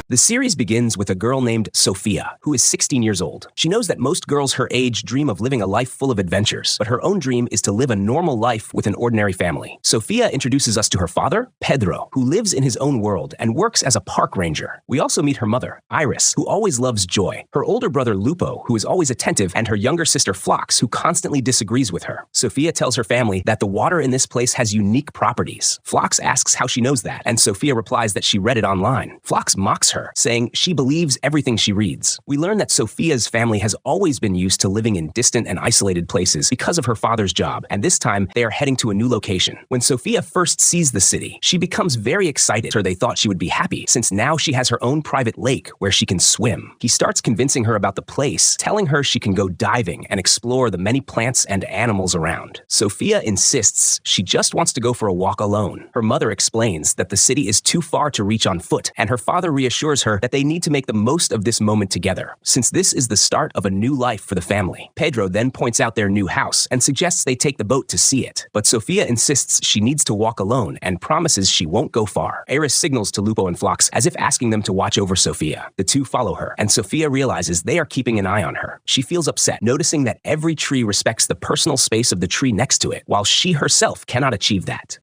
The series begins with a girl named Sophia, who is 16 years old. She knows that most girls her age dream of living a life full of adventures, but her own dream is to live a normal life with an ordinary family. Sophia introduces us to her father, Pedro, who lives in his own world and works as a park ranger. We also meet her mother, Iris, who always loves joy, her older brother Lupo, who is always attentive, and her younger sister Phlox, who constantly disagrees with her. Sophia tells her family that the water in this place has unique properties. Phlox asks how she knows that, and Sophia replies that she read it online. Phlox mocks her, saying she believes everything she reads. We learn that Sophia's family has always been used to living in distant and isolated places because of her father's job, and this time they are heading to a new location. When Sophia first sees the city, she becomes very excited. They thought she would be happy, since now she has her own private lake where she can swim. He starts convincing her about the place, telling her she can go diving and explore the many plants and animals around. Sophia insists she just wants to go for a walk alone. Her mother explains that the city is too far to reach on foot, and her father reassures her that they need to make the most of this moment together, since this is the start of a new life for the family. Pedro then points out their new house and suggests they take the boat to see it, but Sophia insists she needs to walk alone and promises she won't go far. Iris signals to Lupo and Phlox as if asking them to watch over Sophia. The two follow her, and Sophia realizes they are keeping an eye on her. She feels upset, noticing that every tree respects the personal space of the tree next to it, while she herself cannot achieve that.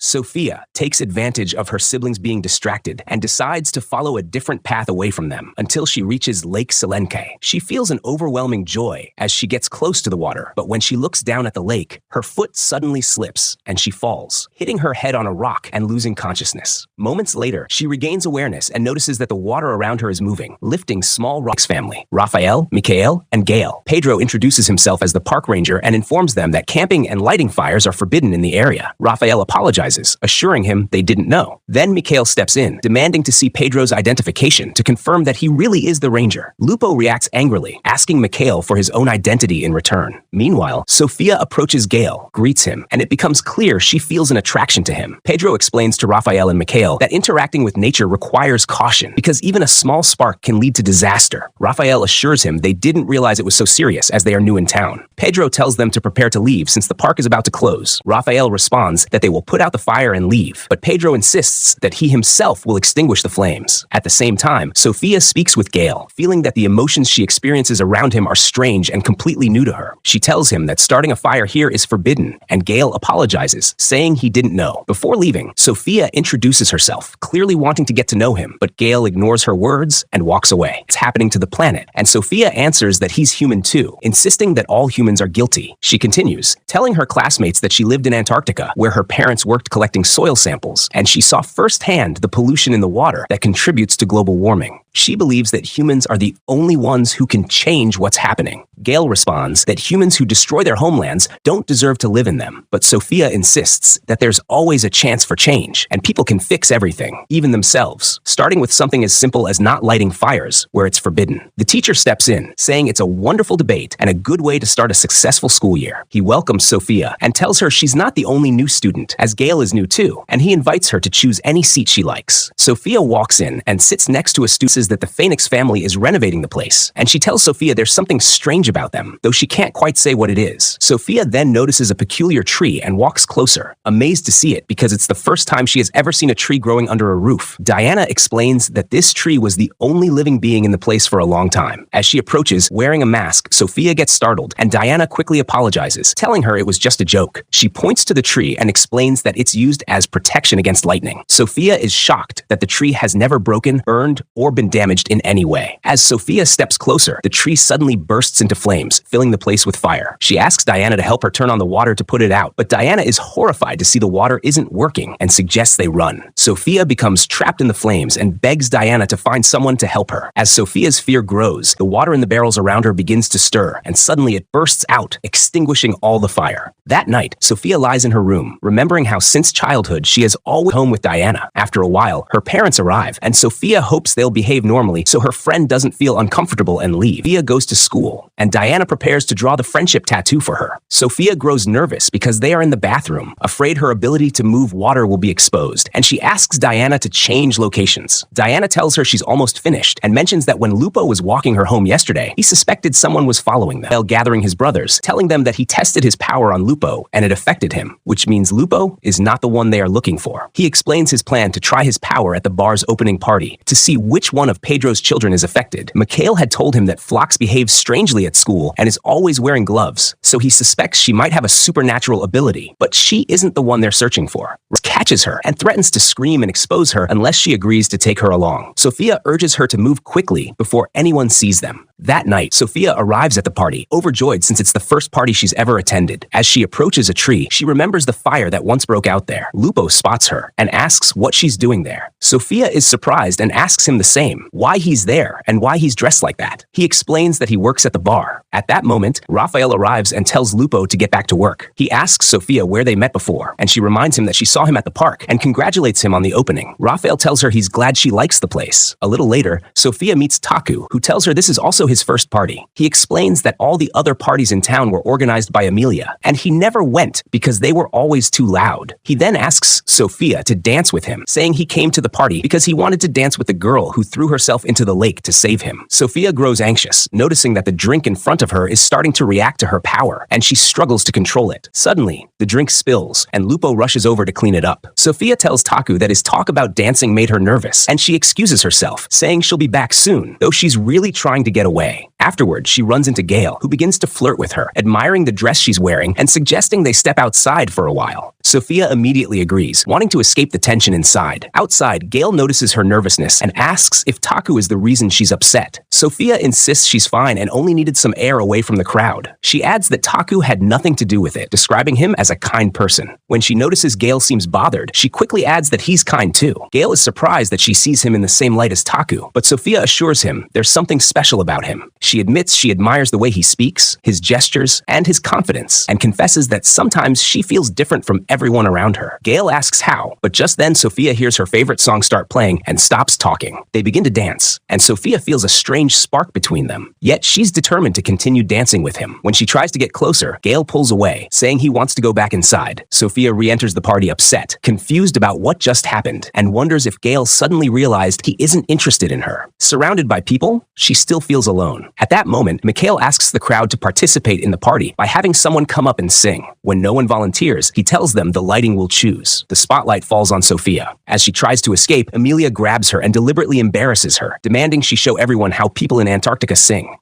Sophia takes advantage of her siblings being distracted and decides to follow a different path away from them until she reaches Lake Selenke. She feels an overwhelming joy as she gets close to the water, but when she looks down at the lake, her foot suddenly slips and she falls, hitting her head on a rock and losing consciousness. Moments later, she regains awareness and notices that the water around her is moving, lifting small rocks. Family: Raphael, Mikhail, and Gail. Pedro introduces himself as the park ranger and informs them that camping and lighting fires are forbidden in the area. Raphael apologizes, assuring him they didn't know. Then Mikhail steps in, demanding to see Pedro's identification to confirm that he really is the ranger. Lupo reacts angrily, asking Mikhail for his own identity in return. Meanwhile, Sophia approaches Gail, greets him, and it becomes clear she feels an attraction to him. Pedro explains to Raphael and Mikhail that interacting with nature requires caution, because even a small spark can lead to disaster. Raphael assures him they didn't realize it was so serious as they are new in town. Pedro tells them to prepare to leave since the park is about to close. Raphael responds that they will put out the fire and leave, but Pedro insists that he himself will extinguish the flames. At the same time, Sophia speaks with Gail, feeling that the emotions she experiences around him are strange and completely new to her. She tells him that starting a fire here is forbidden, and Gail apologizes, saying he didn't know. Before leaving, Sophia introduces herself, clearly wanting to get to know him, but Gail ignores her words and walks away. It's happening to the planet, and Sophia answers that he's human too, insisting that all humans are guilty. She continues, telling her classmates that she lived in Antarctica, where her parents worked collecting soil samples, and she saw firsthand the pollution in the water that contributes to global warming. She believes that humans are the only ones who can change what's happening. Gail responds that humans who destroy their homelands don't deserve to live in them, but Sophia insists that there's always a chance for change, and people can fix everything, even themselves, starting with something as simple as not lighting fires where it's forbidden. The teacher steps in, saying it's a wonderful debate and a good way to start a successful school year. He welcomes Sophia and tells her she's not the only new student, as Gail is new too, and he invites her to choose any seat she likes. Sophia walks in and sits next to a student that the Phoenix family is renovating the place, and she tells Sophia there's something strange about them, though she can't quite say what it is. Sophia then notices a peculiar tree and walks closer, amazed to see it because it's the first time she has ever seen a tree growing under a roof. Diana explains that this tree was the only living being in the place for a long time. As she approaches, wearing a mask, Sophia gets startled, and Diana quickly apologizes, telling her it was just a joke. She points to the tree and explains that it's used as protection against lightning. Sophia is shocked that the tree has never broken, burned, or been damaged in any way. As Sophia steps closer, the tree suddenly bursts into flames, filling the place with fire. She asks Diana to help her turn on the water to put it out, but Diana is horrified to see the water isn't working and suggests they run. Sophia becomes trapped in the flames and begs Diana to find someone to help her. As Sophia's fear grows, the water in the barrels around her begins to stir, and suddenly it bursts out, extinguishing all the fire. That night, Sophia lies in her room, remembering how since childhood she has always been home with Diana. After a while, her parents arrive, and Sophia hopes they'll behave behave normally so her friend doesn't feel uncomfortable and leave. Sophia goes to school, and Diana prepares to draw the friendship tattoo for her. Sophia grows nervous because they are in the bathroom, afraid her ability to move water will be exposed, and she asks Diana to change locations. Diana tells her she's almost finished and mentions that when Lupo was walking her home yesterday, he suspected someone was following them, while gathering his brothers, telling them that he tested his power on Lupo and it affected him, which means Lupo is not the one they are looking for. He explains his plan to try his power at the bar's opening party to see which one of Pedro's children is affected. Mikhail had told him that Phlox behaves strangely at school and is always wearing gloves, so he suspects she might have a supernatural ability, but she isn't the one they're searching for. Catches her and threatens to scream and expose her unless she agrees to take her along. Sophia urges her to move quickly before anyone sees them. That night, Sophia arrives at the party, overjoyed since it's the first party she's ever attended. As she approaches a tree, she remembers the fire that once broke out there. Lupo spots her and asks what she's doing there. Sophia is surprised and asks him the same, why he's there and why he's dressed like that. He explains that he works at the bar. At that moment, Raphael arrives and tells Lupo to get back to work. He asks Sophia where they met before, and she reminds him that she saw him at the park and congratulates him on the opening. Raphael tells her he's glad she likes the place. A little later, Sophia meets Taku, who tells her this is also his first party. He explains that all the other parties in town were organized by Amelia, and he never went because they were always too loud. He then asks Sophia to dance with him, saying he came to the party because he wanted to dance with the girl who threw herself into the lake to save him. Sophia grows anxious, noticing that the drink in front of her is starting to react to her power, and she struggles to control it. Suddenly, the drink spills, and Lupo rushes over to clean it up. Sophia tells Taku that his talk about dancing made her nervous, and she excuses herself, saying she'll be back soon, though she's really trying to get away. Afterward, she runs into Gale, who begins to flirt with her, admiring the dress she's wearing and suggesting they step outside for a while. Sophia immediately agrees, wanting to escape the tension inside. Outside, Gale notices her nervousness and asks if Taku is the reason she's upset. Sophia insists she's fine and only needed some air away from the crowd. She adds that Taku had nothing to do with it, describing him as a kind person. When she notices Gale seems bothered, she quickly adds that he's kind too. Gale is surprised that she sees him in the same light as Taku, but Sophia assures him there's something special about him. She admits she admires the way he speaks, his gestures, and his confidence, and confesses that sometimes she feels different from everyone around her. Gale asks how, but just then Sophia hears her favorite song start playing and stops talking. They begin to dance, and Sophia feels a strange spark between them. Yet she's determined to continue dancing with him. When she tries to get closer, Gale pulls away, saying he wants to go back inside. Sophia re-enters the party upset, confused about what just happened, and wonders if Gale suddenly realized he isn't interested in her. Surrounded by people, she still feels alone. At that moment, Mikhail asks the crowd to participate in the party by having someone come up and sing. When no one volunteers, he tells them the lighting will choose. The spotlight falls on Sophia. As she tries to escape, Amelia grabs her and deliberately embarrasses her, demanding she show everyone how people in Antarctica sing.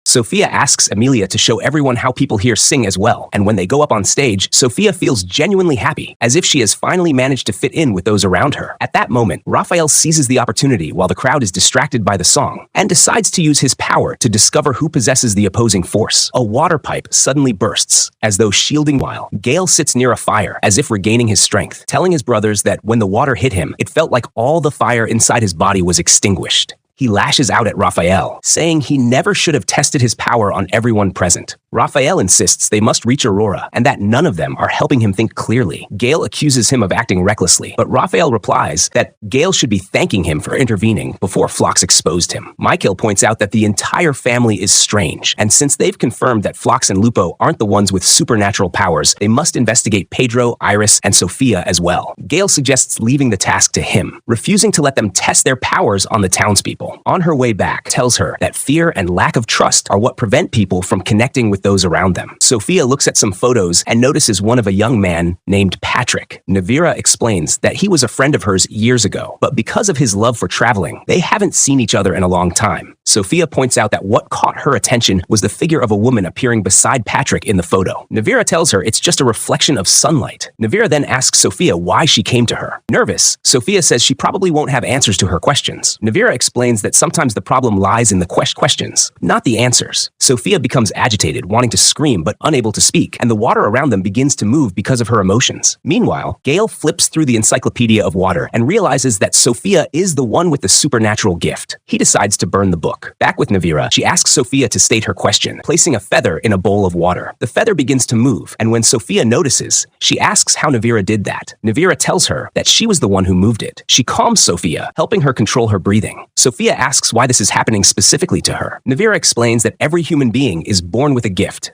Sophia asks Amelia to show everyone how people here sing as well, and when they go up on stage, Sophia feels genuinely happy, as if she has finally managed to fit in with those around her. At that moment, Raphael seizes the opportunity while the crowd is distracted by the song, and decides to use his power to discover who possesses the opposing force. A water pipe suddenly bursts, as though shielding while Gale sits near a fire, as if regaining his strength, telling his brothers that when the water hit him, it felt like all the fire inside his body was extinguished. He lashes out at Raphael, saying he never should have tested his power on everyone present. Raphael insists they must reach Aurora, and that none of them are helping him think clearly. Gale accuses him of acting recklessly, but Raphael replies that Gale should be thanking him for intervening before Phlox exposed him. Michael points out that the entire family is strange, and since they've confirmed that Phlox and Lupo aren't the ones with supernatural powers, they must investigate Pedro, Iris, and Sophia as well. Gale suggests leaving the task to him, refusing to let them test their powers on the townspeople. On her way back, tells her that fear and lack of trust are what prevent people from connecting with those around them. Sophia looks at some photos and notices one of a young man named Patrick. Navira explains that he was a friend of hers years ago, but because of his love for traveling, they haven't seen each other in a long time. Sophia points out that what caught her attention was the figure of a woman appearing beside Patrick in the photo. Navira tells her it's just a reflection of sunlight. Navira then asks Sophia why she came to her. Nervous, Sophia says she probably won't have answers to her questions. Navira explains that sometimes the problem lies in the questions, not the answers. Sophia becomes agitated, wanting to scream but unable to speak, and the water around them begins to move because of her emotions. Meanwhile, Gale flips through the Encyclopedia of Water and realizes that Sophia is the one with the supernatural gift. He decides to burn the book. Back with Navira, she asks Sophia to state her question, placing a feather in a bowl of water. The feather begins to move, and when Sophia notices, she asks how Navira did that. Navira tells her that she was the one who moved it. She calms Sophia, helping her control her breathing. Sophia Sophia asks why this is happening specifically to her. Navira explains that every human being is born with a gift.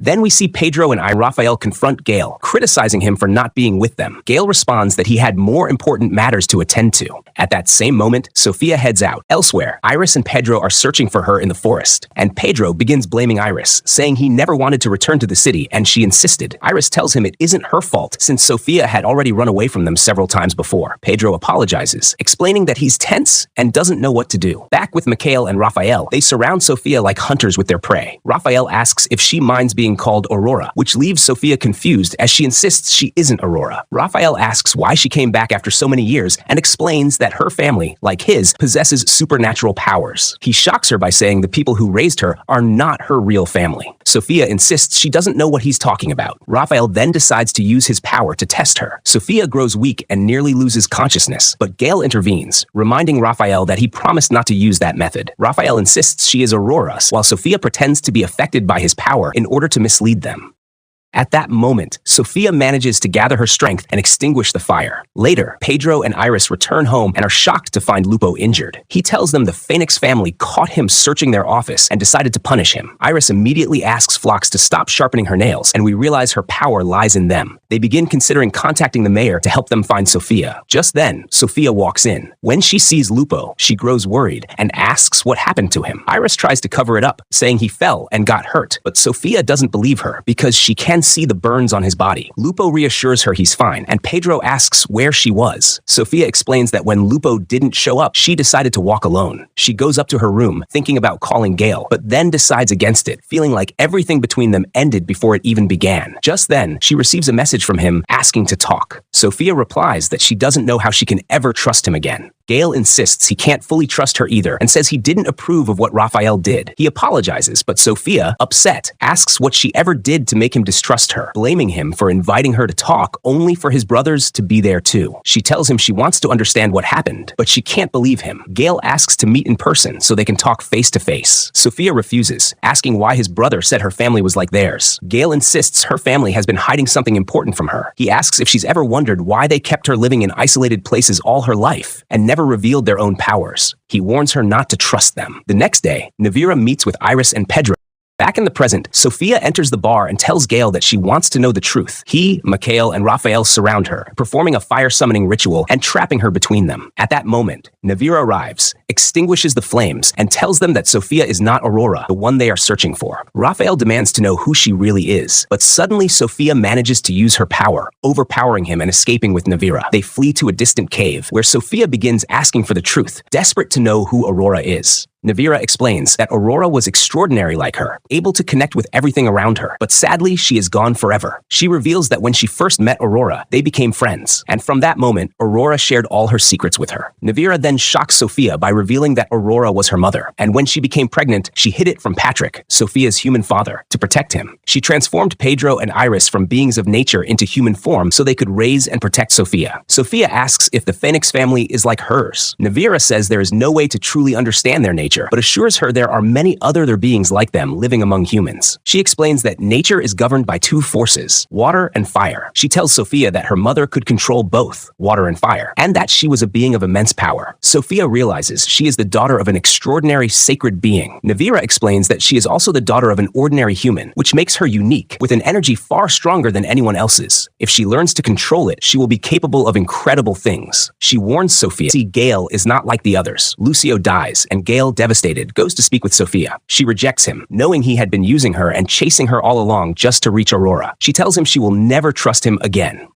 Then we see Pedro and Raphael confront Gale, criticizing him for not being with them. Gale responds that he had more important matters to attend to. At that same moment, Sophia heads out. Elsewhere, Iris and Pedro are searching for her in the forest, and Pedro begins blaming Iris, saying he never wanted to return to the city and she insisted. Iris tells him it isn't her fault since Sophia had already run away from them several times before. Pedro apologizes, explaining that he's tense and doesn't know what to do. Back with Mikhail and Raphael, they surround Sophia like hunters with their prey. Raphael asks if she minds being called Aurora, which leaves Sophia confused as she insists she isn't Aurora. Raphael asks why she came back after so many years and explains that her family, like his, possesses supernatural powers. He shocks her by saying the people who raised her are not her real family. Sophia insists she doesn't know what he's talking about. Raphael then decides to use his power to test her. Sophia grows weak and nearly loses consciousness, but Gale intervenes, reminding Raphael that he promised not to use that method. Raphael insists she is Aurora, while Sophia pretends to be affected by his power in order to mislead them. At that moment, Sophia manages to gather her strength and extinguish the fire. Later, Pedro and Iris return home and are shocked to find Lupo injured. He tells them the Phoenix family caught him searching their office and decided to punish him. Iris immediately asks Phlox to stop sharpening her nails, and we realize her power lies in them. They begin considering contacting the mayor to help them find Sophia. Just then, Sophia walks in. When she sees Lupo, she grows worried and asks what happened to him. Iris tries to cover it up, saying he fell and got hurt, but Sophia doesn't believe her because she can see the burns on his body. Lupo reassures her he's fine, and Pedro asks where she was. Sophia explains that when Lupo didn't show up, she decided to walk alone. She goes up to her room, thinking about calling Gale, but then decides against it, feeling like everything between them ended before it even began. Just then, she receives a message from him asking to talk. Sophia replies that she doesn't know how she can ever trust him again. Gale insists he can't fully trust her either and says he didn't approve of what Raphael did. He apologizes, but Sophia, upset, asks what she ever did to make him distrust her, blaming him for inviting her to talk only for his brothers to be there too. She tells him she wants to understand what happened, but she can't believe him. Gale asks to meet in person so they can talk face to face. Sophia refuses, asking why his brother said her family was like theirs. Gale insists her family has been hiding something important from her. He asks if she's ever wondered why they kept her living in isolated places all her life and never revealed their own powers. He warns her not to trust them. The next day, Navira meets with Iris and Pedro. Back in the present, Sophia enters the bar and tells Gale that she wants to know the truth. He, Mikhail, and Raphael surround her, performing a fire-summoning ritual and trapping her between them. At that moment, Navira arrives, extinguishes the flames, and tells them that Sophia is not Aurora, the one they are searching for. Raphael demands to know who she really is, but suddenly Sophia manages to use her power, overpowering him and escaping with Navira. They flee to a distant cave, where Sophia begins asking for the truth, desperate to know who Aurora is. Navira explains that Aurora was extraordinary like her, able to connect with everything around her, but sadly, she is gone forever. She reveals that when she first met Aurora, they became friends, and from that moment, Aurora shared all her secrets with her. Navira then shocks Sophia by revealing that Aurora was her mother, and when she became pregnant, she hid it from Patrick, Sophia's human father, to protect him. She transformed Pedro and Iris from beings of nature into human form so they could raise and protect Sophia. Sophia asks if the Phoenix family is like hers. Navira says there is no way to truly understand their nature, but assures her there are many other beings like them living among humans. She explains that nature is governed by two forces, water and fire. She tells Sophia that her mother could control both, water and fire, and that she was a being of immense power. Sophia realizes she is the daughter of an extraordinary sacred being. Navira explains that she is also the daughter of an ordinary human, which makes her unique, with an energy far stronger than anyone else's. If she learns to control it, she will be capable of incredible things. She warns Sophia, see, Gale is not like the others. Lucio dies, and Gale, devastated, goes to speak with Sophia. She rejects him, knowing he had been using her and chasing her all along just to reach Aurora. She tells him she will never trust him again.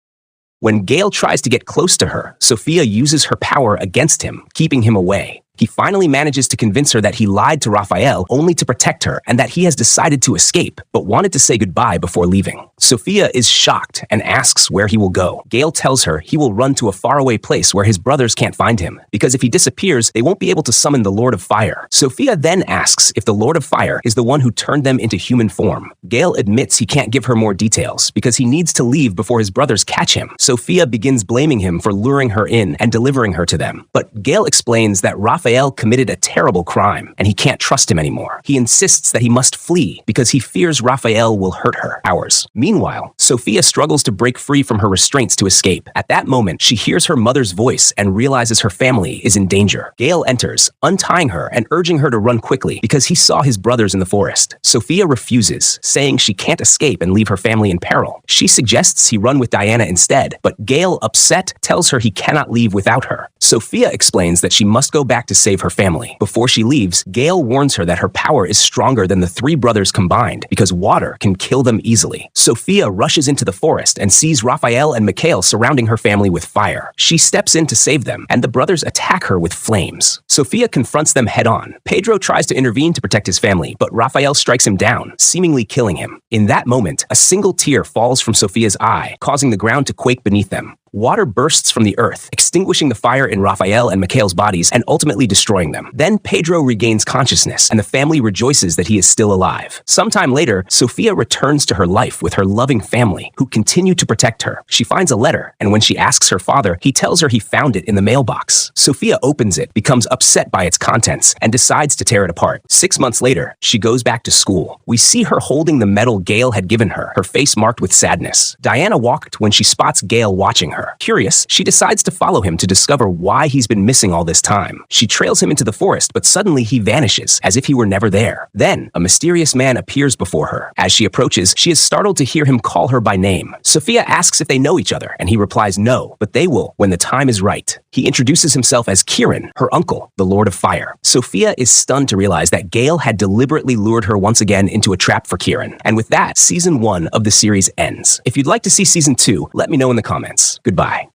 When Gale tries to get close to her, Sophia uses her power against him, keeping him away. He finally manages to convince her that he lied to Raphael only to protect her and that he has decided to escape, but wanted to say goodbye before leaving. Sophia is shocked and asks where he will go. Gale tells her he will run to a faraway place where his brothers can't find him, because if he disappears, they won't be able to summon the Lord of Fire. Sophia then asks if the Lord of Fire is the one who turned them into human form. Gale admits he can't give her more details because he needs to leave before his brothers catch him. Sophia begins blaming him for luring her in and delivering her to them, but Gale explains that Raphael Raphael committed a terrible crime, and he can't trust him anymore. He insists that he must flee because he fears Raphael will hurt her. Hours. Meanwhile, Sophia struggles to break free from her restraints to escape. At that moment, she hears her mother's voice and realizes her family is in danger. Gale enters, untying her and urging her to run quickly because he saw his brothers in the forest. Sophia refuses, saying she can't escape and leave her family in peril. She suggests he run with Diana instead, but Gale, upset, tells her he cannot leave without her. Sophia explains that she must go back to save her family. Before she leaves, Gale warns her that her power is stronger than the three brothers combined because water can kill them easily. Sophia rushes into the forest and sees Raphael and Mikhail surrounding her family with fire. She steps in to save them, and the brothers attack her with flames. Sophia confronts them head-on. Pedro tries to intervene to protect his family, but Raphael strikes him down, seemingly killing him. In that moment, a single tear falls from Sophia's eye, causing the ground to quake beneath them. Water bursts from the earth, extinguishing the fire in Raphael and Mikhail's bodies and ultimately destroying them. Then Pedro regains consciousness, and the family rejoices that he is still alive. Sometime later, Sophia returns to her life with her loving family, who continue to protect her. She finds a letter, and when she asks her father, he tells her he found it in the mailbox. Sophia opens it, becomes upset by its contents, and decides to tear it apart. 6 months later, she goes back to school. We see her holding the medal Gale had given her, her face marked with sadness. Diana walked when she spots Gale watching her. Curious, she decides to follow him to discover why he's been missing all this time. She trails him into the forest, but suddenly he vanishes, as if he were never there. Then, a mysterious man appears before her. As she approaches, she is startled to hear him call her by name. Sophia asks if they know each other, and he replies no, but they will when the time is right. He introduces himself as Kieran, her uncle, the Lord of Fire. Sophia is stunned to realize that Gale had deliberately lured her once again into a trap for Kieran. And with that, Season 1 of the series ends. If you'd like to see Season 2, let me know in the comments. Goodbye.